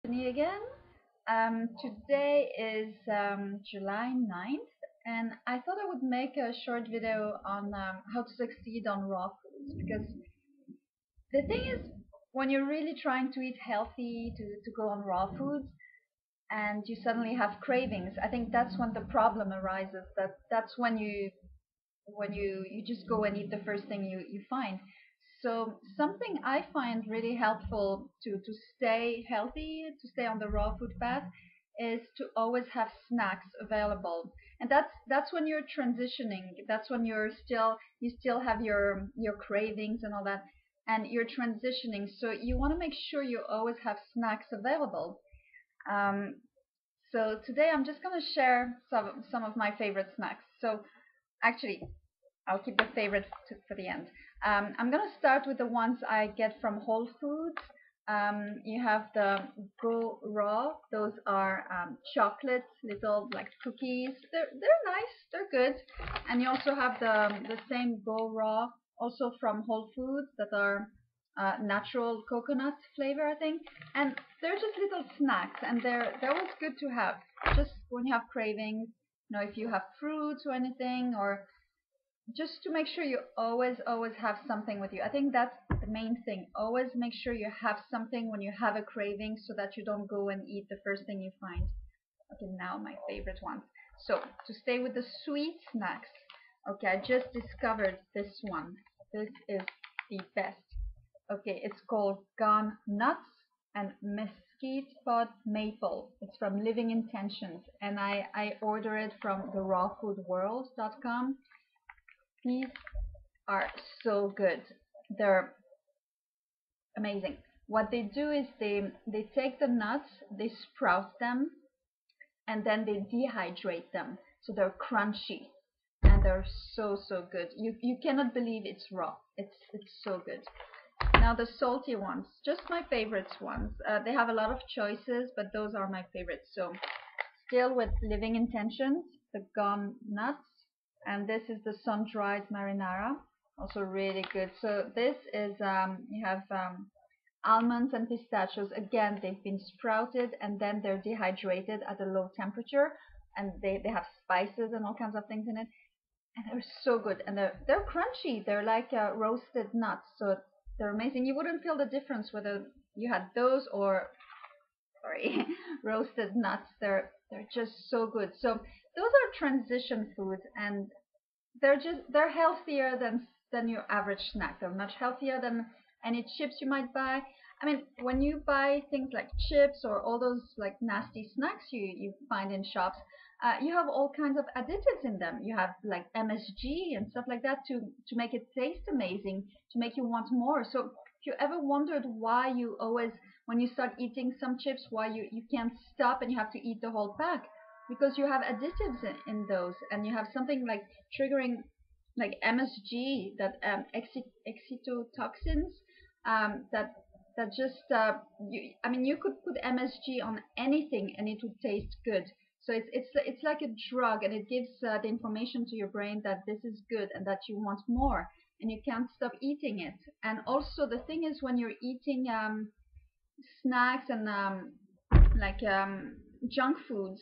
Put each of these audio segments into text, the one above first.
Tiffany again. Today is July 9th, and I thought I would make a short video on how to succeed on raw foods because the thing is, when you're really trying to eat healthy, to go on raw foods, and you suddenly have cravings, I think that's when the problem arises. That's when you just go and eat the first thing you find. So something I find really helpful to stay healthy, to stay on the raw food path, is to always have snacks available. And that's when you're transitioning. That's when you still have your cravings and all that, and you're transitioning. So you want to make sure you always have snacks available. Um, so today I'm just gonna share some of my favorite snacks. So actually, I'll keep the favorite for the end. I'm gonna start with the ones I get from Whole Foods. You have the Go Raw. Those are chocolate little like cookies. They're nice. They're good. And you also have the same Go Raw also from Whole Foods that are natural coconut flavor, I think. And they're just little snacks, and they're always good to have. Just when you have cravings, if you have fruits or anything, or just to make sure you always have something with you. I think that's the main thing. Always make sure you have something when you have a craving so that you don't go and eat the first thing you find. Okay, now my favorite ones. So to stay with the sweet snacks, okay, I just discovered this one. This is the best. Okay, it's called Gone Nuts and Mesquite Pod Maple. It's from Living Intentions, and I order it from the rawfoodworld.com. These are so good. They're amazing. What they do is they take the nuts, they sprout them, and then they dehydrate them. So they're crunchy and they're so good. You cannot believe it's raw. It's so good. Now the salty ones, just my favorite ones. They have a lot of choices, but those are my favorites. So still with Living Intentions, the Gone Nuts, and this is the sun-dried marinara, also really good. So this is you have almonds and pistachios. Again, they've been sprouted and then they're dehydrated at a low temperature, and they have spices and all kinds of things in it, and they're so good, and they're crunchy. They're like roasted nuts, so they're amazing. You wouldn't feel the difference whether you had those or sorry, roasted nuts. They're just so good. So those are transition foods, and they're healthier than your average snack. They're much healthier than any chips you might buy. I mean, when you buy things like chips or all those like nasty snacks you find in shops, you have all kinds of additives in them. You have like MSG and stuff like that to make it taste amazing, to make you want more. So if you ever wondered why you always, when you start eating some chips, why you can't stop and you have to eat the whole pack, because you have additives in those, and you have something like triggering like MSG, that excitotoxins, that just I mean, you could put MSG on anything and it would taste good. So it's like a drug, and it gives the information to your brain that this is good and that you want more, and you can't stop eating it. And also the thing is, when you're eating snacks and like junk foods,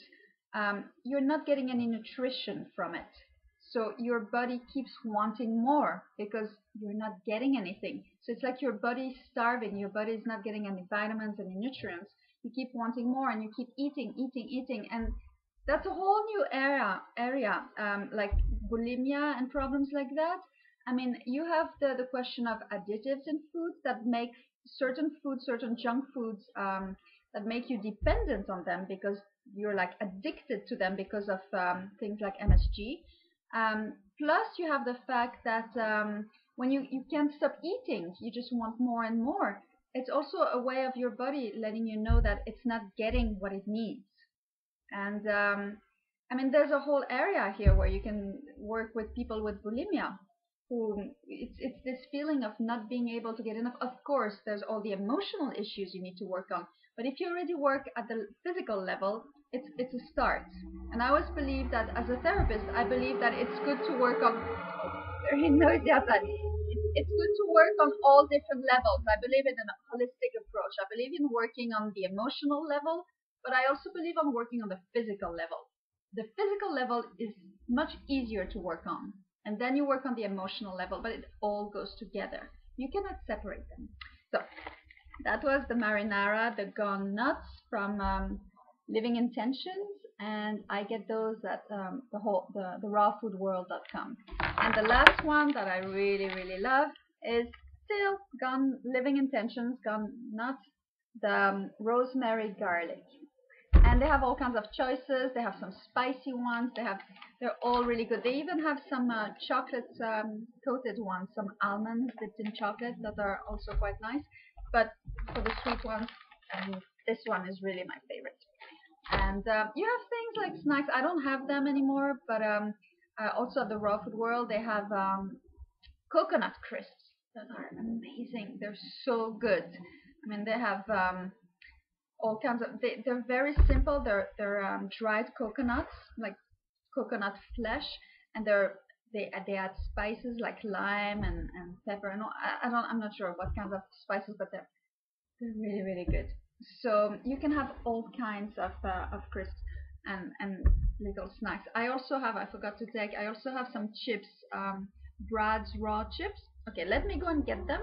you're not getting any nutrition from it. So your body keeps wanting more because you're not getting anything. So it's like your body is starving. Your body is not getting any vitamins, any nutrients. You keep wanting more, and you keep eating, and that's a whole new area, like bulimia and problems like that. I mean, you have the question of additives in foods that make certain foods, certain junk foods, that make you dependent on them because you're like addicted to them because of things like MSG. Plus, you have the fact that when you can't stop eating, you just want more and more. It's also a way of your body letting you know that it's not getting what it needs. And I mean, there's a whole area here where you can work with people with bulimia, who it's this feeling of not being able to get enough. Of course, there's all the emotional issues you need to work on, but if you already work at the physical level, it's a start. And I always believe that as a therapist, I believe that it's good to work on very noisy outside. It's good to work on all different levels. I believe in a holistic approach. I believe in working on the emotional level, but I also believe on working on the physical level. The physical level is much easier to work on, and then you work on the emotional level, but it all goes together. You cannot separate them. So that was the marinara, the gone nuts from Living Intentions, and I get those at the rawfoodworld.com. And the last one that I really really love is still gone Living Intentions, gone nuts, the rosemary garlic. And they have all kinds of choices. They have some spicy ones. They're all really good. They even have some chocolate coated ones, some almonds dipped in chocolate that are also quite nice. But for the sweet ones, this one is really my favorite. And you have things like snacks. I don't have them anymore, but also at the Raw Food World, they have coconut crisps that are amazing. They're so good. I mean, they have all kinds of. They're very simple. They're dried coconuts, like coconut flesh, and they add spices like lime and pepper. And I'm not sure what kinds of spices, but they're really really good. So you can have all kinds of crisps and little snacks. I forgot to take. I also have some chips, Brad's raw chips. Okay, let me go and get them,